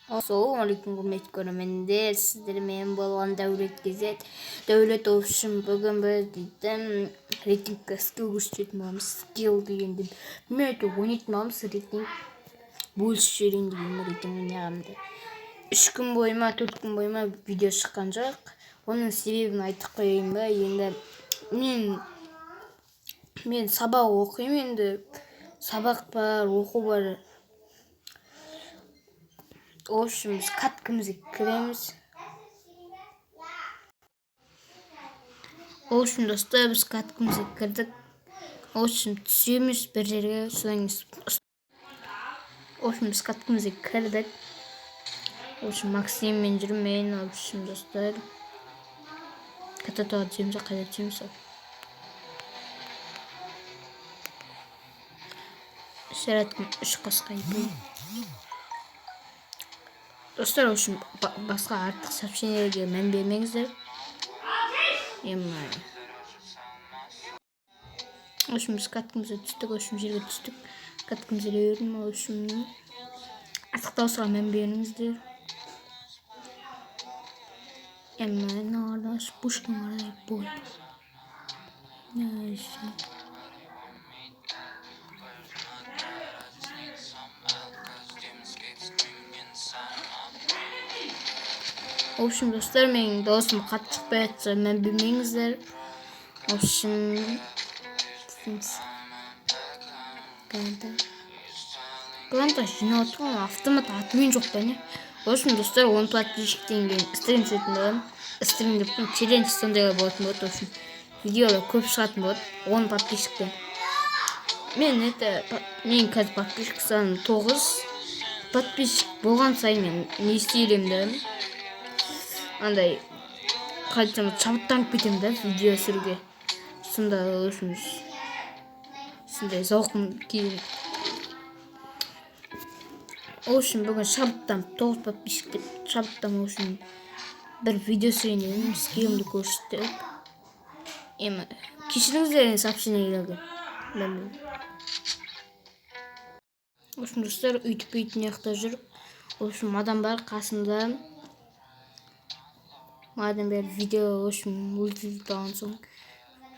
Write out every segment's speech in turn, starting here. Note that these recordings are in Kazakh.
Assalamualaikum құрметті көрермендер, сіздермен болған Дәулет кезет. Дәулет общем бүгін біз дейтін рейтингті скилл көрсететін боламыз. Скилл дегенде мен ойнайтын боламыз, рейтинг бөлісіп жіберейін деген рейтинг ойнағанымда. 3 күн бойы ма 4 күн бойы ма видео шыққан жоқ. Оның себебін айтып қояйын ба. Енді мен сабақ оқимын, енді сабақ бар, оқу бар. В общем, biz katkımızı kırıyoruz. В общем, dostlar biz katkımızı kırdık. В общем, түсеміз bir жерге, содан В общем, biz katkımızı kırdık. В общем, Максим мен жүрмейін. В общем, dostlar. Кататуға түсеміз, қайда түсеміз. Шараттың 3 қасқа епей. Dostlar, үшін басқа артық сообщениелерге мән бермеңіздер. Үшін біз каткімізді түстік, үшін жерге түстік. Каткімізді өрдім, үшін артық дауысыға мән беріңіздер. Нағардаш, пушкин ғараш бой. В общем, достар, менің даусым қатты шықпай жатса, мән бермеңіздер. В общем, Гранта жинап отырмын, автомат атымен жоқ па не? В общем, достар, 10 подписчиктен кейін стрим түсетін боламын. Стрим деп челлендж сондайға болатын болады. В общем, видеолар көп шығатын болады. 10 подписчиктен. Менің қазір подписчик саны 9. Подписчик болған сайын мен не істейлемін? Андай қайтсам шабыттанып кетемін да видео түсіруге. Сонда сондай зауқым кейін. Үшін бүгін шабыттанып 9 подписчикке шабыттанып үшін бір видео түсірейін, скиллімді көрсетіп. Кешіріңіздер, сообщение келді. Үшін достар, өйтіп неқта жүр. Үшін адам бар қасында. Madem bir video hoşum ultidikten sonra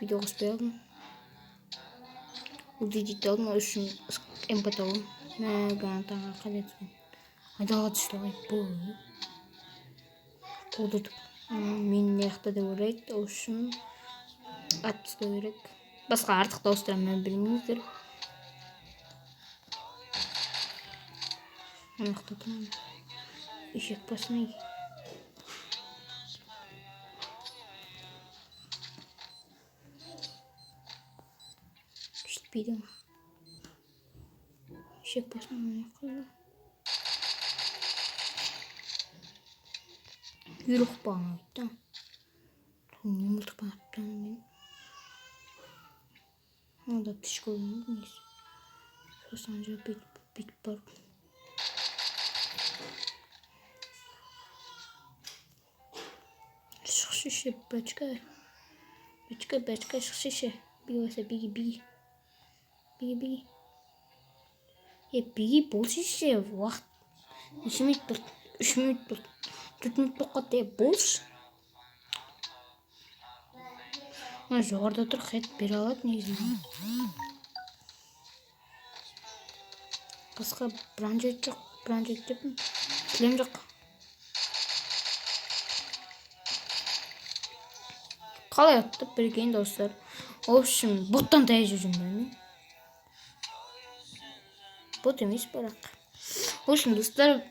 video gösterdim. Ultidikten sonra hoşum empati oldum. Ne garantan kalırsın. Hadi işte bu. Koduk. Min yakta da uğraydı. Hoşum atışta uğraydı. Başka artık dostlarım ben bilmiyordur. Yakta tamam. İşek basmayı. Видео. Еще посмотрим. Юрих бана, да? Не может быть, там. Надо пешком вниз. Сейчас же бить парк. Шиши, бачка, шиши. Биги. Биги. Биги болшы уақыт. 2 минут бір, 3 минут бір, 4 минут тоққаттай болшы. Жоғарда тұр, хет бере алады негізінен. Басқа бранжет жоқ, бранжет депім. Кілем жоқ. Қалай аттып біргейін достар. В общем, боттан тайып жүрмін. Бот емес бірақ. В общем, достар,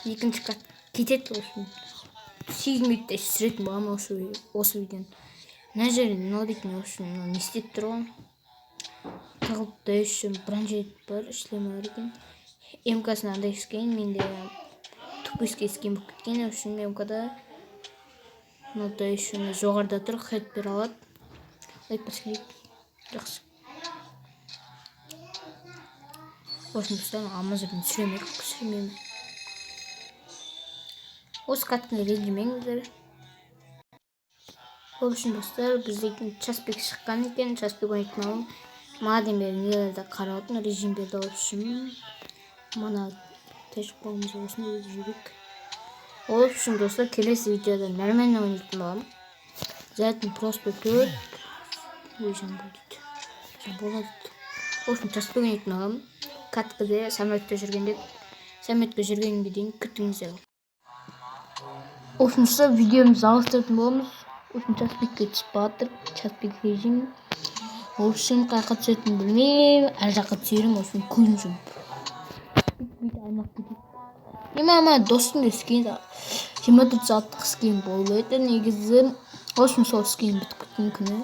екінші кат кетеді. В общем, 8 минутта сүретін боламын осы видеоны. Мына жерін мынау дейтін, в общем, не істеп тұрған. Тығылып да үшін бранжет бар, ішлемі екен. МК-сына андай ішкен, менде түпеске ескен болып кеткен. В общем, МК-да мынау да үшін жоғарда тұр, хет бере алады. Лайк басып жақсы. В общем, достар, Амазон'dan sürmeyeyim. Осы катканы ренжімеңіздер. В общем, достар, біздегі часпек шыққан екен. Часпек ойнайтын алым. Мадем бері нелерді қарадым, режим берді. В общем, мана Teşekkürlerimiz olsun özgürlük. Olsun dostlar, kelesi videoda nermenle oynayalım. Zaten prospektör bu yüzden bulduk. Болады. Olsun таспен oynayalım. Katkıda Samet'te жүргенге дейін күтіңіздер. Осынша videomuzu алыстыратын боламыз. Осын часпикке түсіп батыр. Часпик режим. Осын қайқа түсетінін білмеймін. Әр жаққа түсерім. Осын көзім жұмып. Бүйтіп айнақ кетеді. Ама достың да скин 24 сағаттық скин болды. Негізі осын сол скин бітіп кеткен күні.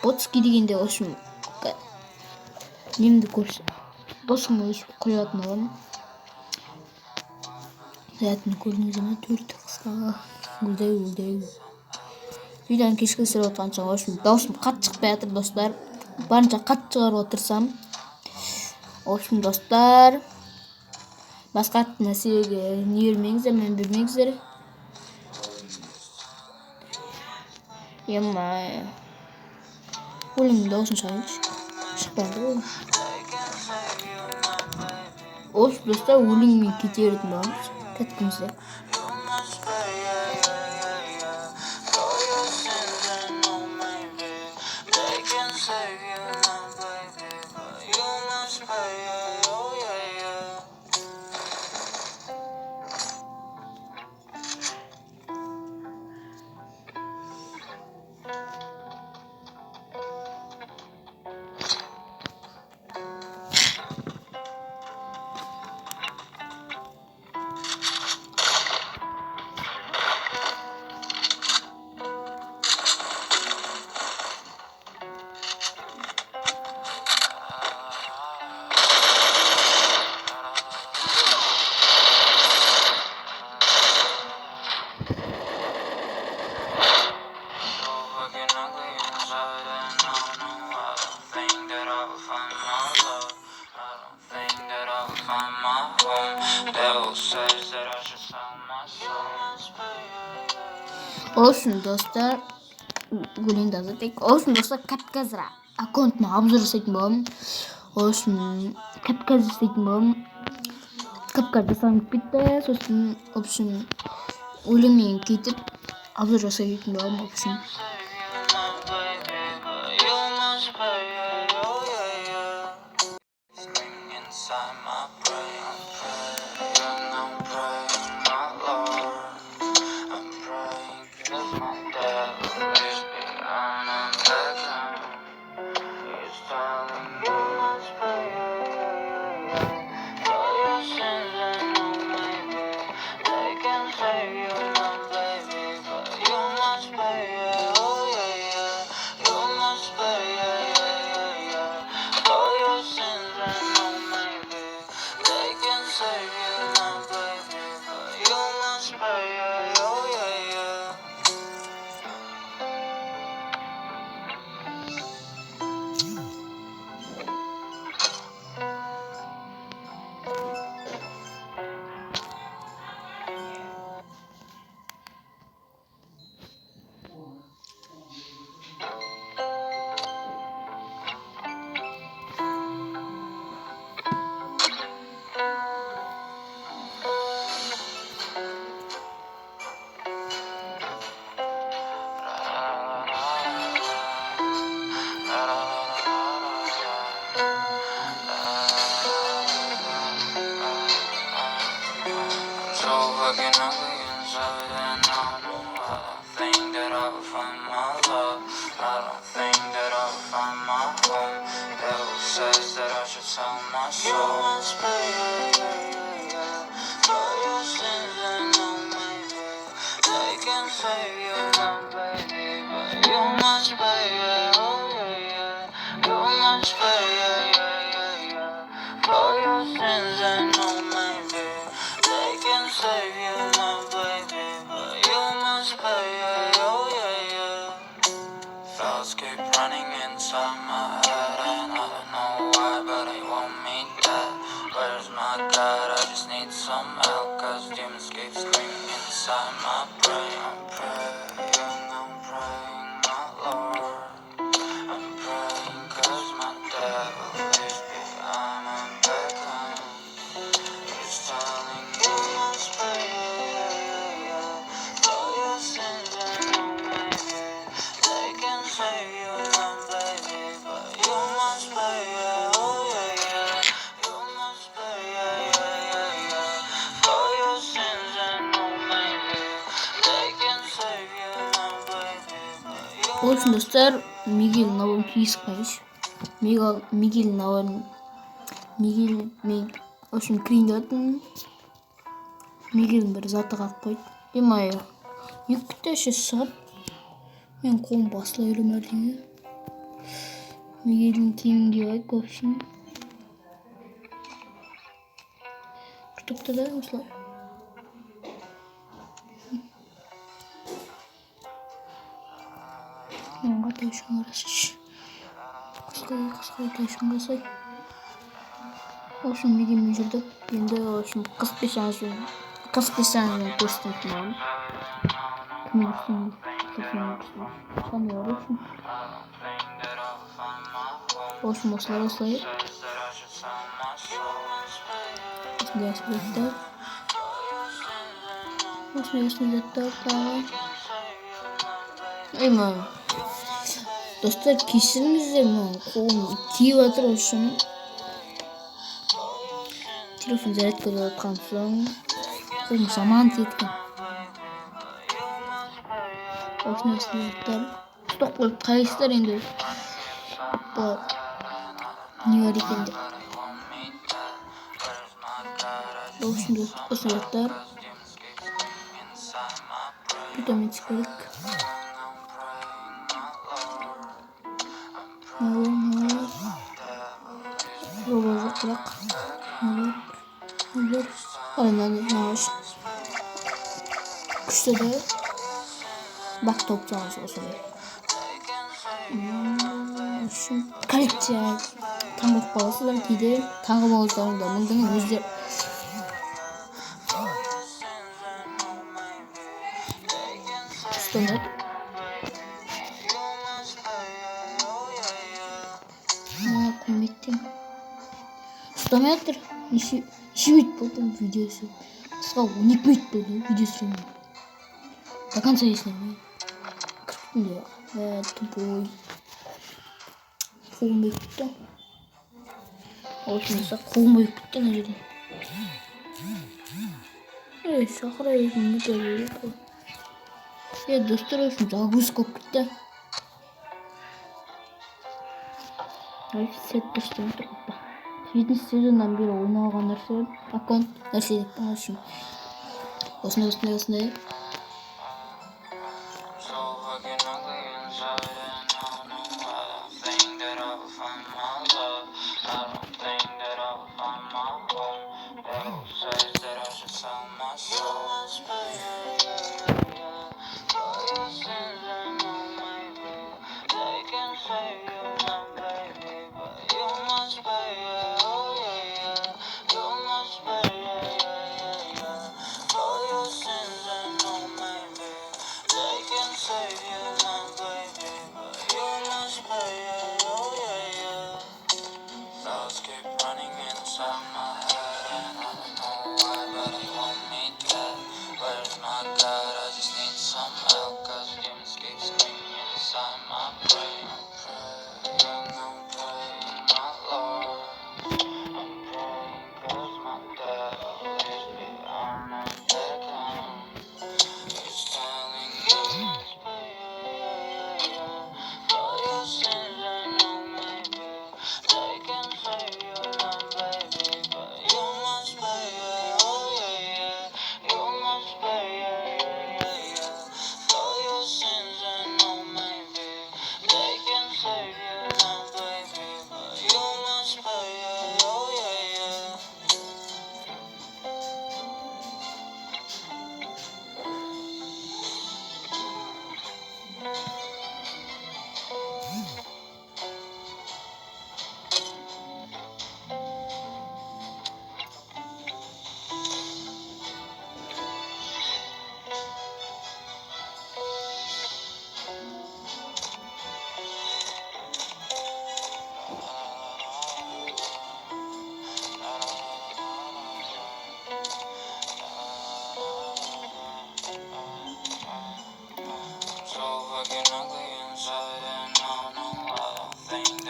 Ботски дегенде осын немді көрсін. Досым өшіп қоятын оған. Zaten gördüğünüz zaman 4 kısa. Gülday. Videonun kешкі сырып отқан соң даусым қатты шықпай жатыр достар. Барынша қатты шығарып отырсам. Достар. Басқа нәрсеге не бермеңіздер, мен бермеңіздер. Өлім даусым шықпайды. Dostlar өліммен кете беретін боламыз. Кәткімізде. Olsun dostlar. Gülün de azaltık. Olsun dostlar, kapkazra. Akkontuma обзор жасайтын боламын. Olsun kapkaz жасайтын боламын. Kapkaz жасалынып кетті. Сосын option өліммен кетіп обзор жасайтын боламын. Option Keep running inside my head and I don't know why, but they want me dead. Where's my God? Olsun dostlar, Miguel Navon kıyıskayış. Miguel Navon olsun kıyındatın. Miguel bir zatı kalkpaydı. Demay yükteşe sap. Men kolum basıla ölümerdiğini. Miguel'in kiyim diyor olsun. Tutukta da mıslar? Yanға тайшын арасыш. Қысқай тайшын қасай. Olsun bir gün жүрдік. Енді olsun қыз пешанжын көрсетім тұмағым. Кім өтсін? Қандай olsun. Olsun осылар осылай. Осындай аспекттер. Осындай заттар тағы. Eyman. Dostlar kesinlikle kolum kiyip atır olsun. Telefon zaret koyup atkan soň kolum zaman tetken. Olsun zаттар. Stok koyup kayıslar endi. Bu ne var ekendi. Olsun zаттар. Vitamin çıkarık. Robozak bırak. Olur. Aynen yavaş. Kuşta da bak top çalmış olsun. Şu kalipçe. Tam bak balası da gider. Tanrı balası da mıngını gözler. Kuşta Komettim. Ustamayattır. İşi bitmedi videosu. Kısa 12 bitmedi videosu. Bakın sayısını. 40 diyor. Ve boy. Kolum bitti. Olsun mesela kolum bitti ne dedi. Evet şahara yüzünü görüyor. Ya dostlar olsun загрузка bitti. Set düştüm тұрғыппа. 7 сезоннан бері ойнаған нәрсе аккаунт нәрсе деп үшін. Осындай. Thoughts keep running inside my head, and I don't know why, but I want me dead. Where's my God? I just need some help, 'cause demons keep screaming inside my brain. I'm praying, my Lord. I'm praying 'cause my devil is beyond my bedroom. He's telling me for your sins and no maybe they can save you now, baby, but you must pay, oh yeah. You must pay, yeah. For your sins and no maybe they can save you now, baby, but you must pay, oh yeah.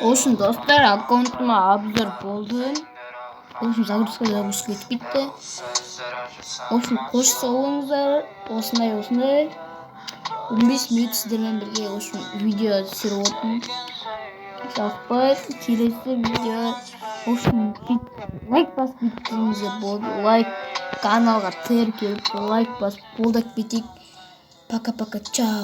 Olsun dostlar akkauntıma abzor oldu. Olsun загрузка bitti. Olsun koş savunuzlar. Olsun. 15 минут сіздермен бірге осы видео түсіріп отырмын. Жалпы келесі видео осы лайк басып кетсеңіздер болды. Лайк каналға тіркеліп лайк басып қолдап кетейік. Пока-пока. Чао.